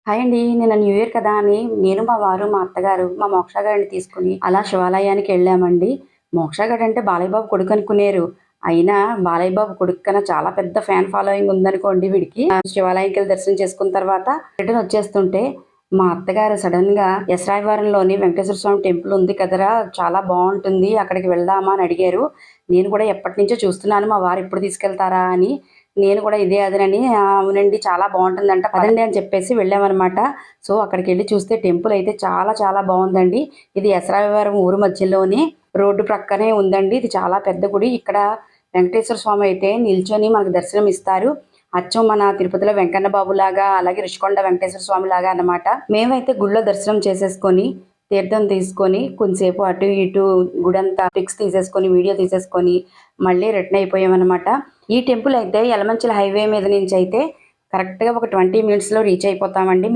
Hi అండి. నిన్న new year కదా అని నేను, మా వారు, మా అత్తగారు, మా మోక్ష గారిని తీసుకొని అలా శివాలయానికి వెళ్ళామండి. మోక్ష గాడంటే బాలయ్య బాబు కొడుకు అనుకునేరు. అయినా బాలయ్య బాబు కొడుకు కన్నా చాలా పెద్ద ఫ్యాన్ ఫాలోయింగ్ ఉందనుకోండి వీడికి. శివాలయంకెళ్ళి దర్శనం చేసుకున్న తర్వాత రిటర్న్ వచ్చేస్తుంటే మా అత్తగారు సడన్‌గా ఎస్రాయవరంలోని వెంకటేశ్వర స్వామి టెంపుల్ ఉంది కదరా! చాలా బావుంటుంది. అక్కడికి వెళ్దామా అని అడిగారు. నేను కూడా ఎప్పటినుంచో చూస్తున్నాను మా వారు ఎప్పుడు తీసుకెళ్తారా అని. నేను కూడా ఇదే అదేనని అవునండి చాలా బావుంటుందంట పదండి అని చెప్పేసి వెళ్ళామనమాట. సో, అక్కడికెళ్లి చూస్తే టెంపుల్ అయితే చాలా చాలా బావుందండి. ఇది ఎసరాయవరం ఊరు మధ్యలోనే రోడ్డు ప్రక్కనే ఉందండి. ఇది చాలా పెద్ద గుడి. ఇక్కడ వెంకటేశ్వర స్వామి అయితే నిల్చొని మనకు దర్శనం ఇస్తారు. అచ్చం మన తిరుపతిలో వెంకన్న బాబులాగా, అలాగే రుషికొండ వెంకటేశ్వర స్వామిలాగా అన్నమాట. మేమైతే గుడిలో దర్శనం చేసేసుకొని, తీర్థం తీసుకొని, కొంతసేపు అటు ఇటు గుడంతా పిక్స్ తీసేసుకొని, వీడియో తీసేసుకొని, మళ్ళీ రిటర్న్ అయిపోయామన్నమాట. ఈ టెంపుల్ అయితే యలమంచిలి హైవే మీద నుంచి అయితే కరెక్ట్‌గా ఒక 20 మినిట్స్‌లో రీచ్ అయిపోతామండి.